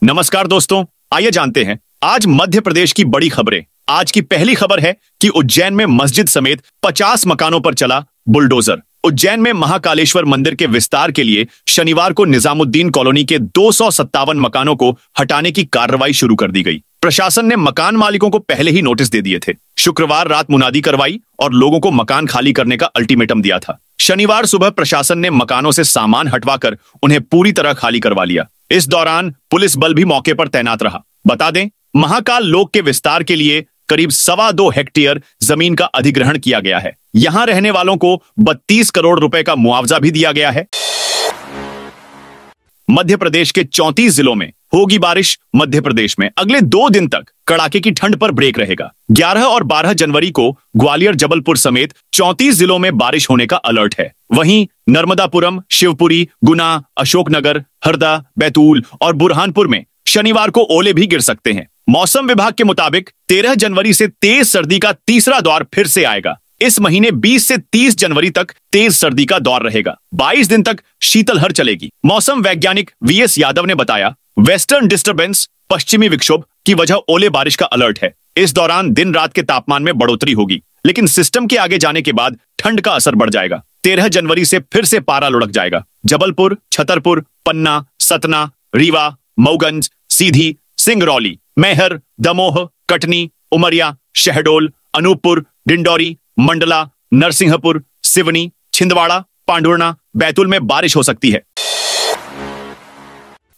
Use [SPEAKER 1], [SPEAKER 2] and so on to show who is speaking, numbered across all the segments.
[SPEAKER 1] नमस्कार दोस्तों, आइए जानते हैं आज मध्य प्रदेश की बड़ी खबरें। आज की पहली खबर है कि उज्जैन में मस्जिद समेत 50 मकानों पर चला बुलडोजर। उज्जैन में महाकालेश्वर मंदिर के विस्तार के लिए शनिवार को निजामुद्दीन कॉलोनी के 257 मकानों को हटाने की कार्रवाई शुरू कर दी गई। प्रशासन ने मकान मालिकों को पहले ही नोटिस दे दिए थे। शुक्रवार रात मुनादी करवाई और लोगों को मकान खाली करने का अल्टीमेटम दिया था। शनिवार सुबह प्रशासन ने मकानों से सामान हटवाकर उन्हें पूरी तरह खाली करवा लिया। इस दौरान पुलिस बल भी मौके पर तैनात रहा। बता दें, महाकाल लोक के विस्तार के लिए करीब 2.25 हेक्टेयर जमीन का अधिग्रहण किया गया है। यहां रहने वालों को 32 करोड़ रुपए का मुआवजा भी दिया गया है। मध्य प्रदेश के 34 जिलों में होगी बारिश। मध्य प्रदेश में अगले 2 दिन तक कड़ाके की ठंड पर ब्रेक रहेगा। 11 और 12 जनवरी को ग्वालियर, जबलपुर समेत 34 जिलों में बारिश होने का अलर्ट है। वहीं नर्मदापुरम, शिवपुरी, गुना, अशोकनगर, हरदा, बैतूल और बुरहानपुर में शनिवार को ओले भी गिर सकते हैं। मौसम विभाग के मुताबिक 13 जनवरी से तेज सर्दी का तीसरा दौर फिर से आएगा। इस महीने 20 से 30 जनवरी तक तेज सर्दी का दौर रहेगा। 22 दिन तक शीतलहर चलेगी। मौसम वैज्ञानिक वीएस यादव ने बताया, वेस्टर्न डिस्टर्बेंस, पश्चिमी विक्षोभ की वजह ओले बारिश का अलर्ट है। इस दौरान दिन रात के तापमान में बढ़ोतरी होगी, लेकिन सिस्टम के आगे जाने के बाद ठंड का असर बढ़ जाएगा। 13 जनवरी से फिर से पारा लुढ़क जाएगा। जबलपुर, छतरपुर, पन्ना, सतना, रीवा, मऊगंज, सीधी, सिंगरौली, मैहर, दमोह, कटनी, उमरिया, शहडोल, अनूपपुर, डिंडौरी, मंडला, नरसिंहपुर, सिवनी, छिंदवाड़ा, पांडुर्णा, बैतूल में बारिश हो सकती है।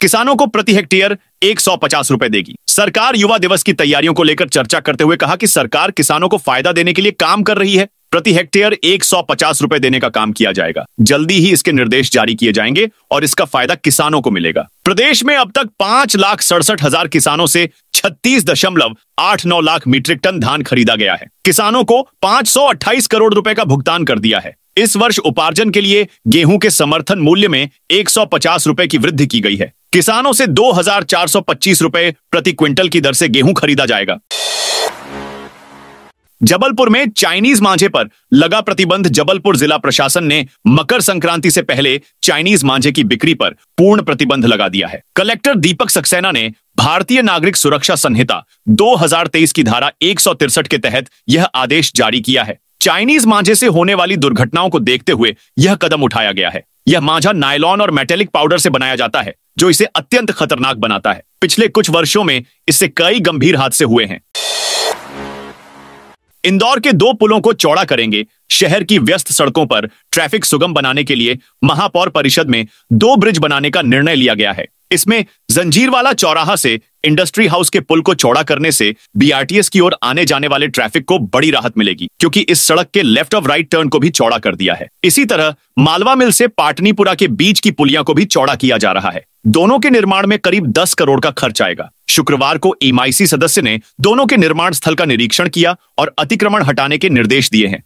[SPEAKER 1] किसानों को प्रति हेक्टेयर 150 रुपए देगी। सरकार युवा दिवस की तैयारियों को लेकर चर्चा करते हुए कहा कि सरकार किसानों को फायदा देने के लिए काम कर रही है। प्रति हेक्टेयर 150 रुपए देने का काम किया जाएगा। जल्दी ही इसके निर्देश जारी किए जाएंगे और इसका फायदा किसानों को मिलेगा। प्रदेश में अब तक 5,67,000 किसानों से 36.89 लाख मीट्रिक टन धान खरीदा गया है। किसानों को 528 करोड़ रुपए का भुगतान कर दिया है। इस वर्ष उपार्जन के लिए गेहूं के समर्थन मूल्य में 150 रुपए की वृद्धि की गई है। किसानों से 2,425 रुपए प्रति क्विंटल की दर से गेहूं खरीदा जाएगा। जबलपुर में चाइनीज मांझे पर लगा प्रतिबंध। जबलपुर जिला प्रशासन ने मकर संक्रांति से पहले चाइनीज मांझे की बिक्री पर पूर्ण प्रतिबंध लगा दिया है। कलेक्टर दीपक सक्सेना ने भारतीय नागरिक सुरक्षा संहिता 2023 की धारा 163 के तहत यह आदेश जारी किया है। चाइनीज मांझे से होने वाली दुर्घटनाओं को देखते हुए यह कदम उठाया गया है। यह मांझा नायलॉन और मेटेलिक पाउडर से बनाया जाता है, जो इसे अत्यंत खतरनाक बनाता है। पिछले कुछ वर्षों में इससे कई गंभीर हादसे हुए हैं। इंदौर के 2 पुलों को चौड़ा करेंगे। शहर की व्यस्त सड़कों पर ट्रैफिक सुगम बनाने के लिए महापौर परिषद में 2 ब्रिज बनाने का निर्णय लिया गया है। इसमें जंजीरवाला चौराहा से इंडस्ट्री हाउस के पुल को चौड़ा करने से बीआरटीएस की ओर आने जाने वाले ट्रैफिक को बड़ी राहत मिलेगी, क्योंकि इस सड़क के लेफ्ट ऑफ राइट टर्न को भी चौड़ा कर दिया है। इसी तरह मालवा मिल से पाटनीपुरा के बीच की पुलिया को भी चौड़ा किया जा रहा है। दोनों के निर्माण में करीब 10 करोड़ का खर्च आएगा। शुक्रवार को एमआईसी सदस्य ने दोनों के निर्माण स्थल का निरीक्षण किया और अतिक्रमण हटाने के निर्देश दिए हैं।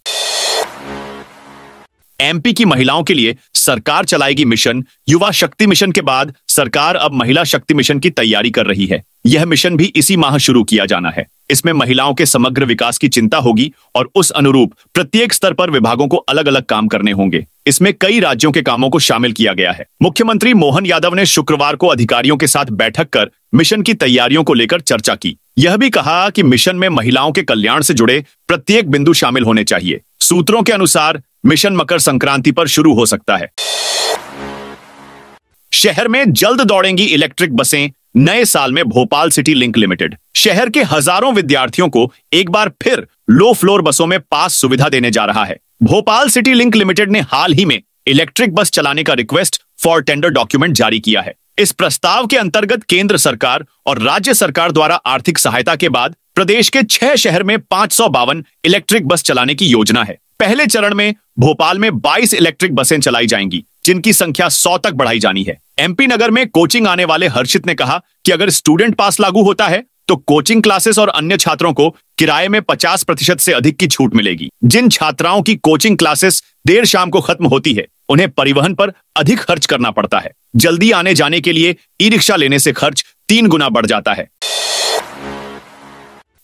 [SPEAKER 1] एमपी की महिलाओं के लिए सरकार चलाएगी मिशन। युवा शक्ति मिशन के बाद सरकार अब महिला शक्ति मिशन की तैयारी कर रही है। यह मिशन भी इसी माह शुरू किया जाना है। इसमें महिलाओं के समग्र विकास की चिंता होगी और उस अनुरूप प्रत्येक स्तर पर विभागों को अलग अलग काम करने होंगे। इसमें कई राज्यों के कामों को शामिल किया गया है। मुख्यमंत्री मोहन यादव ने शुक्रवार को अधिकारियों के साथ बैठक कर मिशन की तैयारियों को लेकर चर्चा की। यह भी कहा कि मिशन में महिलाओं के कल्याण से जुड़े प्रत्येक बिंदु शामिल होने चाहिए। सूत्रों के अनुसार मिशन मकर संक्रांति पर शुरू हो सकता है। शहर में जल्द दौड़ेंगी इलेक्ट्रिक बसें। नए साल में भोपाल सिटी लिंक लिमिटेड शहर के हजारों विद्यार्थियों को एक बार फिर लो फ्लोर बसों में पास सुविधा देने जा रहा है। भोपाल सिटी लिंक लिमिटेड ने हाल ही में इलेक्ट्रिक बस चलाने का रिक्वेस्ट फॉर टेंडर डॉक्यूमेंट जारी किया है। इस प्रस्ताव के अंतर्गत केंद्र सरकार और राज्य सरकार द्वारा आर्थिक सहायता के बाद प्रदेश के 6 शहर में 552 इलेक्ट्रिक बस चलाने की योजना है। पहले चरण में भोपाल में 22 इलेक्ट्रिक बसें चलाई जाएंगी, जिनकी संख्या 100 तक बढ़ाई जानी है। एमपी नगर में कोचिंग आने वाले हर्षित ने कहा कि अगर स्टूडेंट पास लागू होता है तो कोचिंग क्लासेस और अन्य छात्रों को किराए में 50% से अधिक की छूट मिलेगी। जिन छात्राओं की कोचिंग क्लासेस देर शाम को खत्म होती है, उन्हें परिवहन पर अधिक खर्च करना पड़ता है। जल्दी आने जाने के लिए ई रिक्शा लेने से खर्च 3 गुना बढ़ जाता है।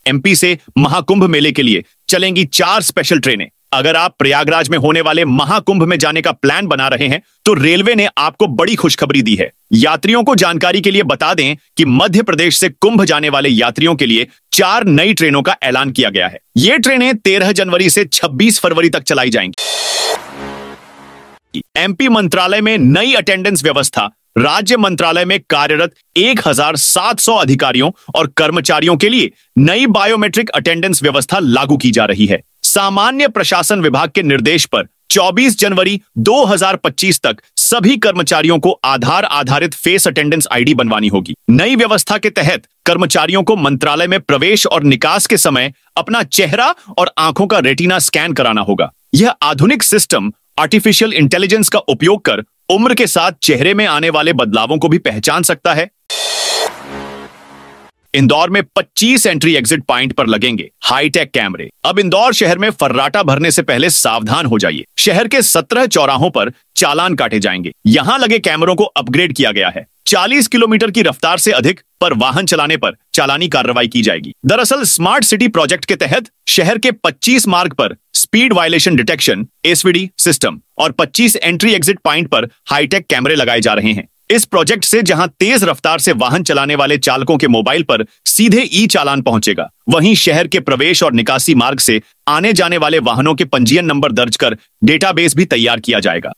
[SPEAKER 1] एमपी से महाकुंभ मेले के लिए चलेंगी 4 स्पेशल ट्रेनें। अगर आप प्रयागराज में होने वाले महाकुंभ में जाने का प्लान बना रहे हैं तो रेलवे ने आपको बड़ी खुशखबरी दी है। यात्रियों को जानकारी के लिए बता दें कि मध्य प्रदेश से कुंभ जाने वाले यात्रियों के लिए 4 नई ट्रेनों का ऐलान किया गया है। ये ट्रेनें 13 जनवरी से 26 फरवरी तक चलाई जाएंगी। एमपी मंत्रालय में नई अटेंडेंस व्यवस्था। राज्य मंत्रालय में कार्यरत 1700 अधिकारियों और कर्मचारियों के लिए नई बायोमेट्रिक अटेंडेंस व्यवस्था लागू की जा रही है। सामान्य प्रशासन विभाग के निर्देश पर 24 जनवरी 2025 तक सभी कर्मचारियों को आधार आधारित फेस अटेंडेंस आईडी बनवानी होगी। नई व्यवस्था के तहत कर्मचारियों को मंत्रालय में प्रवेश और निकास के समय अपना चेहरा और आंखों का रेटिना स्कैन कराना होगा। यह आधुनिक सिस्टम आर्टिफिशियल इंटेलिजेंस का उपयोग कर उम्र के साथ चेहरे में आने वाले बदलावों को भी पहचान सकता है। इंदौर में 25 एंट्री एग्जिट पॉइंट पर लगेंगे हाईटेक कैमरे। अब इंदौर शहर में फर्राटा भरने से पहले सावधान हो जाइए। शहर के 17 चौराहों पर चालान काटे जाएंगे। यहां लगे कैमरों को अपग्रेड किया गया है। 40 किलोमीटर की रफ्तार से अधिक पर वाहन चलाने पर चालानी कार्रवाई की जाएगी। दरअसल स्मार्ट सिटी प्रोजेक्ट के तहत शहर के 25 मार्ग पर speed violation detection SVD system और 25 एंट्री एग्जिट पॉइंट पर हाईटेक कैमरे लगाए जा रहे हैं। इस प्रोजेक्ट से जहां तेज रफ्तार से वाहन चलाने वाले चालकों के मोबाइल पर सीधे ई चालान पहुंचेगा, वहीं शहर के प्रवेश और निकासी मार्ग से आने जाने वाले वाहनों के पंजीयन नंबर दर्ज कर डेटाबेस भी तैयार किया जाएगा।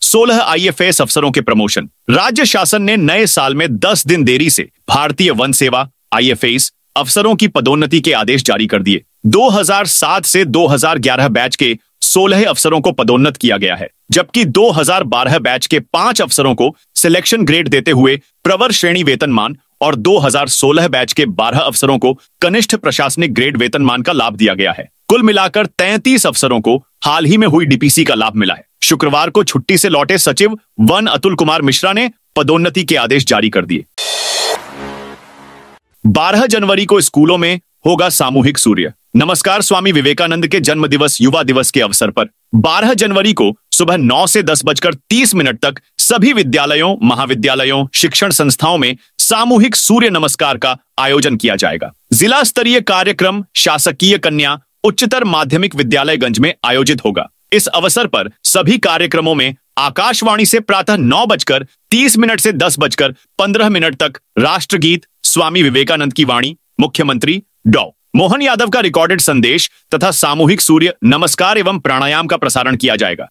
[SPEAKER 1] 16 आईएफएस अफसरों के प्रमोशन। राज्य शासन ने नए साल में 10 दिन देरी से भारतीय वन सेवा आईएफएस अफसरों की पदोन्नति के आदेश जारी कर दिए। 2007 से 2011 बैच के 16 अफसरों को पदोन्नत किया गया है, जबकि 2012 बैच के 5 अफसरों को सिलेक्शन ग्रेड देते हुए प्रवर श्रेणी वेतनमान और 2016 बैच के 12 अफसरों को कनिष्ठ प्रशासनिक ग्रेड वेतनमान का लाभ दिया गया है। कुल मिलाकर 33 अफसरों को हाल ही में हुई डीपीसी का लाभ मिला है। शुक्रवार को छुट्टी से लौटे सचिव वन अतुल कुमार मिश्रा ने पदोन्नति के आदेश जारी कर दिए। 12 जनवरी को स्कूलों में होगा सामूहिक सूर्य नमस्कार। स्वामी विवेकानंद के जन्म दिवस युवा दिवस के अवसर पर 12 जनवरी को सुबह 9 से 10:30 तक सभी विद्यालयों, महाविद्यालयों, शिक्षण संस्थाओं में सामूहिक सूर्य नमस्कार का आयोजन किया जाएगा। जिला स्तरीय कार्यक्रम शासकीय कन्या उच्चतर माध्यमिक विद्यालयगंज में आयोजित होगा। इस अवसर पर सभी कार्यक्रमों में आकाशवाणी से प्रातः 9:30 से 10:15 तक राष्ट्रगीत, स्वामी विवेकानंद की वाणी, मुख्यमंत्री डॉ. मोहन यादव का रिकॉर्डेड संदेश तथा सामूहिक सूर्य नमस्कार एवं प्राणायाम का प्रसारण किया जाएगा।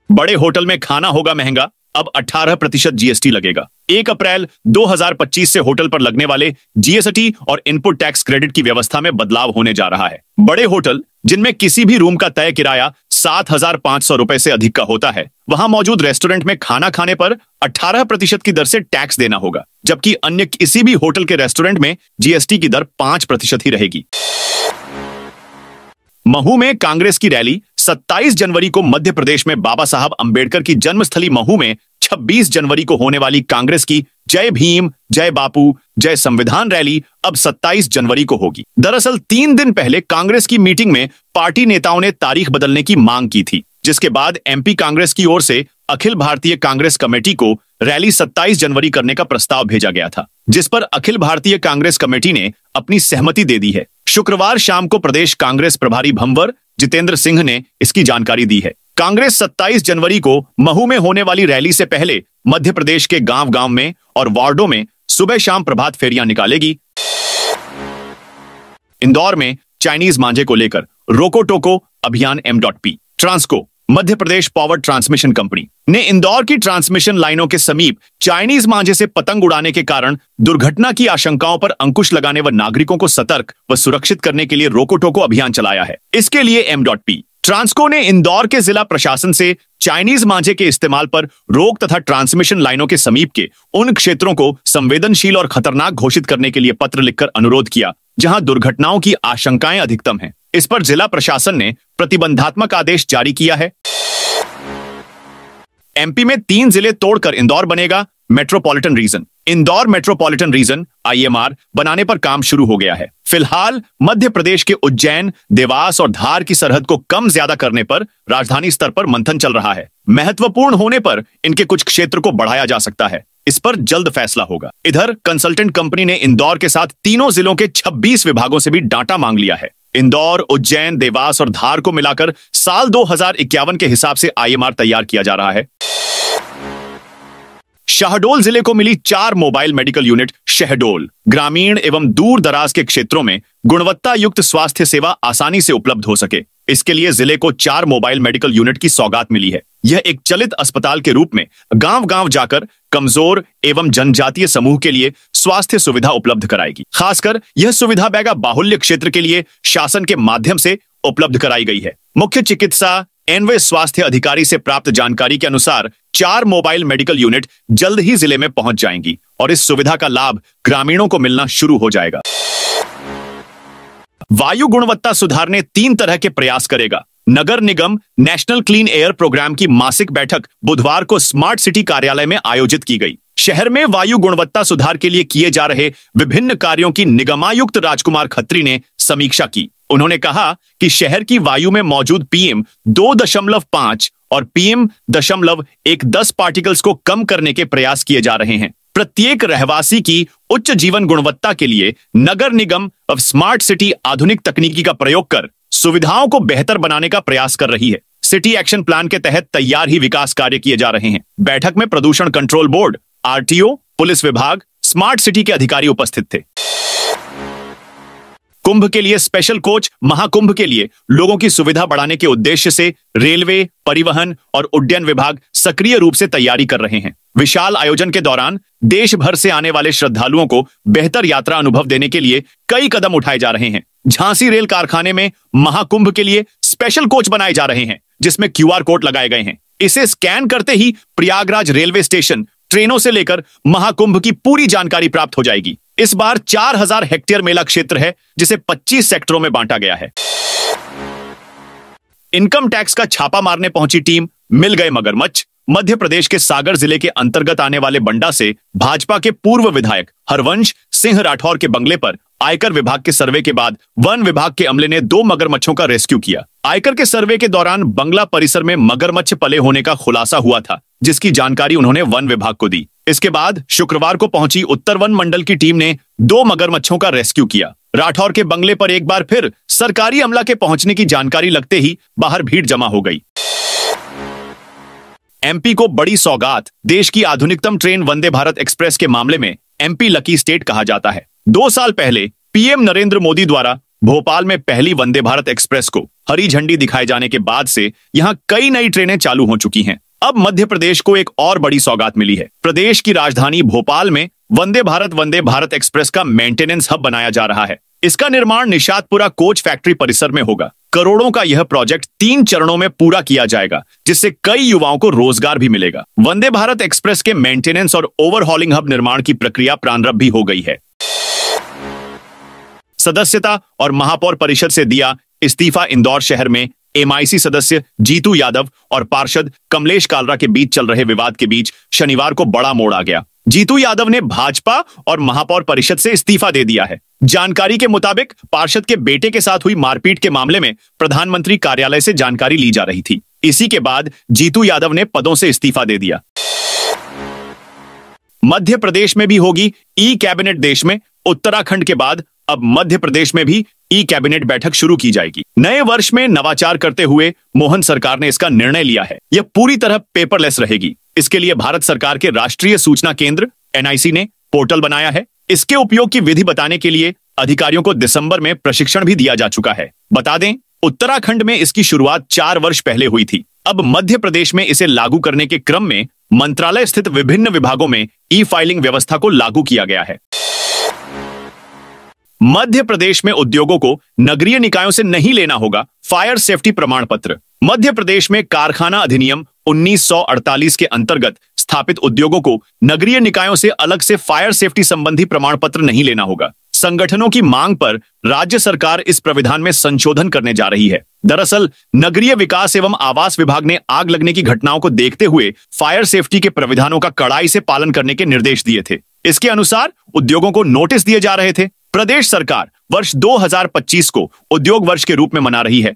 [SPEAKER 1] बड़े होटल में खाना होगा महंगा, अब 18% जीएसटी लगेगा। 1 अप्रैल 2025 से होटल पर लगने वाले जीएसटी और इनपुट टैक्स क्रेडिट की व्यवस्था में बदलाव होने जा रहा है। बड़े होटल जिनमें किसी भी रूम का तय किराया 7,500 रुपए से अधिक का होता है, वहां मौजूद रेस्टोरेंट में खाना खाने पर 18% की दर से टैक्स देना होगा, जबकि अन्य किसी भी होटल के रेस्टोरेंट में जीएसटी की दर 5% ही रहेगी। महू में कांग्रेस की रैली। 27 जनवरी को मध्य प्रदेश में बाबा साहब अंबेडकर की जन्मस्थली महू में 26 जनवरी को होने वाली कांग्रेस की जय भीम, जय बापू, जय संविधान रैली अब 27 जनवरी को होगी। दरअसल 3 दिन पहले कांग्रेस की मीटिंग में पार्टी नेताओं ने तारीख बदलने की मांग की थी, जिसके बाद एमपी कांग्रेस की ओर से अखिल भारतीय कांग्रेस कमेटी को रैली 27 जनवरी करने का प्रस्ताव भेजा गया था, जिस पर अखिल भारतीय कांग्रेस कमेटी ने अपनी सहमति दे दी है। शुक्रवार शाम को प्रदेश कांग्रेस प्रभारी भंवर जितेंद्र सिंह ने इसकी जानकारी दी है। कांग्रेस 27 जनवरी को महू में होने वाली रैली से पहले मध्य प्रदेश के गांव-गांव में और वार्डों में सुबह शाम प्रभात फेरियां निकालेगी। इंदौर में चाइनीज मांझे को लेकर रोको टोको अभियान M.P। Transco Madhya Pradesh power transmission company ने इंदौर की ट्रांसमिशन लाइनों के समीप चाइनीज मांझे से पतंग उड़ाने के कारण दुर्घटना की आशंकाओं पर अंकुश लगाने व नागरिकों को सतर्क व सुरक्षित करने के लिए रोको टोको अभियान चलाया है। इसके लिए M.P। ट्रांसको ने इंदौर के जिला प्रशासन से चाइनीज मांझे के इस्तेमाल पर रोक तथा ट्रांसमिशन लाइनों के समीप के उन क्षेत्रों को संवेदनशील और खतरनाक घोषित करने के लिए पत्र लिखकर अनुरोध किया, जहां दुर्घटनाओं की आशंकाएं अधिकतम हैं। इस पर जिला प्रशासन ने प्रतिबंधात्मक आदेश जारी किया है। एमपी में 3 जिले तोड़कर इंदौर बनेगा metropolitan region. Indore metropolitan region IMR बनाने पर काम शुरू हो गया है। फिलहाल मध्य प्रदेश के उज्जैन, देवास और धार की सरहद को कम ज्यादा करने पर राजधानी स्तर पर मंथन चल रहा है। महत्वपूर्ण होने पर इनके कुछ क्षेत्र को बढ़ाया जा सकता है। इस पर जल्द फैसला होगा। इधर कंसल्टेंट कंपनी ने इंदौर के साथ तीनों जिलों के 26 विभागों से भी डाटा मांग लिया है। इंदौर, उज्जैन, देवास और धार को मिलाकर साल 2051 के हिसाब से IMR तैयार किया जा रहा है। शहडोल जिले को मिली 4 मोबाइल मेडिकल यूनिट। शहडोल ग्रामीण एवं दूर दराज के क्षेत्रों में गुणवत्ता युक्त स्वास्थ्य सेवा आसानी से उपलब्ध हो सके, इसके लिए जिले को 4 मोबाइल मेडिकल यूनिट की सौगात मिली है। यह एक चलित अस्पताल के रूप में गांव-गांव जाकर कमजोर एवं जनजातीय समूह के लिए स्वास्थ्य सुविधा उपलब्ध कराएगी। खासकर यह सुविधा बैगा बाहुल्य क्षेत्र के लिए शासन के माध्यम से उपलब्ध कराई गई है। मुख्य चिकित्सा एवं स्वास्थ्य अधिकारी से प्राप्त जानकारी के अनुसार 4 मोबाइल मेडिकल यूनिट जल्द ही जिले में पहुंच जाएंगी और इस सुविधा का लाभ ग्रामीणों को मिलना शुरू हो जाएगा। वायु गुणवत्ता सुधारने 3 तरह के प्रयास करेगा। नगर निगम नेशनल क्लीन एयर प्रोग्राम की मासिक बैठक बुधवार को स्मार्ट सिटी कार्यालय में आयोजित की गई। शहर में वायु गुणवत्ता सुधार के लिए किए जा रहे विभिन्न कार्यों की निगमायुक्त राजकुमार खत्री ने समीक्षा की। उन्होंने कहा कि शहर की वायु में मौजूद PM 2.5 और PM.10 पार्टिकल्स को कम करने के प्रयास किए जा रहे हैं। प्रत्येक रहवासी की उच्च जीवन गुणवत्ता के लिए नगर निगम अब स्मार्ट सिटी आधुनिक तकनीकी का प्रयोग कर सुविधाओं को बेहतर बनाने का प्रयास कर रही है। सिटी एक्शन प्लान के तहत तैयार ही विकास कार्य किए जा रहे हैं। बैठक में प्रदूषण कंट्रोल बोर्ड, RTO, पुलिस विभाग, स्मार्ट सिटी के अधिकारी उपस्थित थे। कुंभ के लिए स्पेशल कोच। महाकुंभ के लिए लोगों की सुविधा बढ़ाने के उद्देश्य से रेलवे, परिवहन और उड्डयन विभाग सक्रिय रूप से तैयारी कर रहे हैं। विशाल आयोजन के दौरान देश भर से आने वाले श्रद्धालुओं को बेहतर यात्रा अनुभव देने के लिए कई कदम उठाए जा रहे हैं। झांसी रेल कारखाने में महाकुंभ के लिए स्पेशल कोच बनाए जा रहे हैं, जिसमें QR कोड लगाए गए हैं। इसे स्कैन करते ही प्रयागराज रेलवे स्टेशन ट्रेनों से लेकर महाकुंभ की पूरी जानकारी प्राप्त हो जाएगी। इस बार 4000 हेक्टेयर मेला क्षेत्र है, जिसे 25 सेक्टरों में बांटा गया है। इनकम टैक्स का छापा मारने पहुंची टीम, मिल गए मगरमच्छ। मध्य प्रदेश के सागर जिले के अंतर्गत आने वाले बंडा से भाजपा के पूर्व विधायक हरवंश सिंह राठौर के बंगले पर आयकर विभाग के सर्वे के बाद वन विभाग के अमले ने 2 मगरमच्छों का रेस्क्यू किया। आयकर के सर्वे के दौरान बंगला परिसर में मगरमच्छ पले होने का खुलासा हुआ था, जिसकी जानकारी उन्होंने वन विभाग को दी। इसके बाद शुक्रवार को पहुंची उत्तर वन मंडल की टीम ने 2 मगरमच्छों का रेस्क्यू किया। राठौर के बंगले पर एक बार फिर सरकारी अमला के पहुंचने की जानकारी लगते ही बाहर भीड़ जमा हो गई। MP को बड़ी सौगात। देश की आधुनिकतम ट्रेन वंदे भारत एक्सप्रेस के मामले में MP लकी स्टेट कहा जाता है। 2 साल पहले PM नरेंद्र मोदी द्वारा भोपाल में पहली वंदे भारत एक्सप्रेस को हरी झंडी दिखाए जाने के बाद से यहां कई नई ट्रेनें चालू हो चुकी हैं। अब मध्य प्रदेश को एक और बड़ी सौगात मिली है। प्रदेश की राजधानी भोपाल में वंदे भारत एक्सप्रेस का मेंटेनेंस हब बनाया जा रहा है। इसका निर्माण निशातपुरा कोच फैक्ट्री परिसर में होगा। करोड़ों का यह प्रोजेक्ट 3 चरणों में पूरा किया जाएगा, जिससे कई युवाओं को रोजगार भी मिलेगा। वंदे भारत एक्सप्रेस के मेंटेनेंस और ओवरहॉलिंग हब निर्माण की प्रक्रिया प्रारंभ भी हो गई है। सदस्यता और महापौर परिषद से दिया इस्तीफा। इंदौर शहर में MIC सदस्य जीतू यादव और पार्षद कमलेश कालरा के बीच चल रहे विवाद के बीच शनिवार को बड़ा मोड़ आ गया। जीतू यादव ने भाजपा और महापौर परिषद से इस्तीफा दे दिया है। जानकारी के मुताबिक पार्षद के बेटे के साथ हुई मारपीट के मामले में प्रधानमंत्री कार्यालय से जानकारी ली जा रही थी। इसी के बाद जीतू यादव ने पदों से इस्तीफा दे दिया। मध्य प्रदेश में भी होगी ई कैबिनेट। देश में उत्तराखंड के बाद अब मध्य प्रदेश में भी ई कैबिनेट बैठक शुरू की जाएगी। नए वर्ष में नवाचार करते हुए मोहन सरकार ने इसका निर्णय लिया है। यह पूरी तरह पेपरलेस रहेगी। इसके लिए भारत सरकार के राष्ट्रीय सूचना केंद्र NIC ने पोर्टल बनाया है। इसके उपयोग की विधि बताने के लिए अधिकारियों को दिसंबर में प्रशिक्षण भी दिया जा चुका है। बता दें, उत्तराखंड में इसकी शुरुआत 4 वर्ष पहले हुई थी। अब मध्य प्रदेश में इसे लागू करने के क्रम में मंत्रालय स्थित विभिन्न विभागों में ई फाइलिंग व्यवस्था को लागू किया गया है। मध्य प्रदेश में उद्योगों को नगरीय निकायों से नहीं लेना होगा फायर सेफ्टी प्रमाण पत्र। मध्य प्रदेश में कारखाना अधिनियम 1948 के अंतर्गत स्थापित उद्योगों को नगरीय निकायों से अलग से फायर सेफ्टी संबंधी प्रमाण पत्र नहीं लेना होगा। संगठनों की मांग पर राज्य सरकार इस प्राविधान में संशोधन करने जा रही है। दरअसल नगरीय विकास एवं आवास विभाग ने आग लगने की घटनाओं को देखते हुए फायर सेफ्टी के प्राविधानों का कड़ाई से पालन करने के निर्देश दिए थे। इसके अनुसार उद्योगों को नोटिस दिए जा रहे थे। प्रदेश सरकार वर्ष 2025 को उद्योग वर्ष के रूप में मना रही है।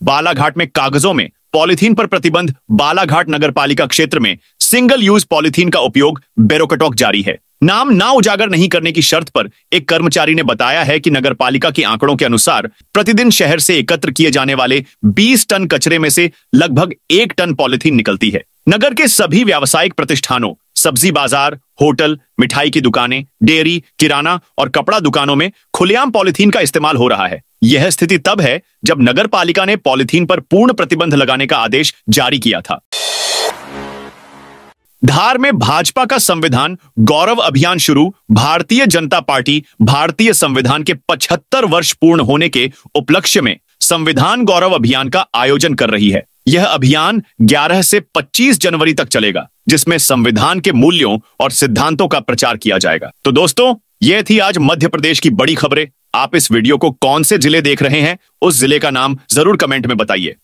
[SPEAKER 1] बालाघाट में कागजों में पॉलीथीन पर प्रतिबंध। बालाघाट नगरपालिका क्षेत्र में सिंगल यूज पॉलीथीन का उपयोग बेरोकटोक जारी है। नाम ना उजागर नहीं करने की शर्त पर एक कर्मचारी ने बताया है कि नगरपालिका के आंकड़ों के अनुसार प्रतिदिन शहर से एकत्र किए जाने वाले 20 टन कचरे में से लगभग 1 टन पॉलिथीन निकलती है। नगर के सभी व्यावसायिक प्रतिष्ठानों, सब्जी बाजार, होटल, मिठाई की दुकानें, डेयरी, किराना और कपड़ा दुकानों में खुलेआम पॉलिथीन का इस्तेमाल हो रहा है। यह स्थिति तब है जब नगर पालिका ने पॉलिथीन पर पूर्ण प्रतिबंध लगाने का आदेश जारी किया था। धार में भाजपा का संविधान गौरव अभियान शुरू। भारतीय जनता पार्टी भारतीय संविधान के 75 वर्ष पूर्ण होने के उपलक्ष्य में संविधान गौरव अभियान का आयोजन कर रही है। यह अभियान 11 से 25 जनवरी तक चलेगा, जिसमें संविधान के मूल्यों और सिद्धांतों का प्रचार किया जाएगा। तो दोस्तों, यह थी आज मध्य प्रदेश की बड़ी खबरें। आप इस वीडियो को कौन से जिले देख रहे हैं, उस जिले का नाम जरूर कमेंट में बताइए।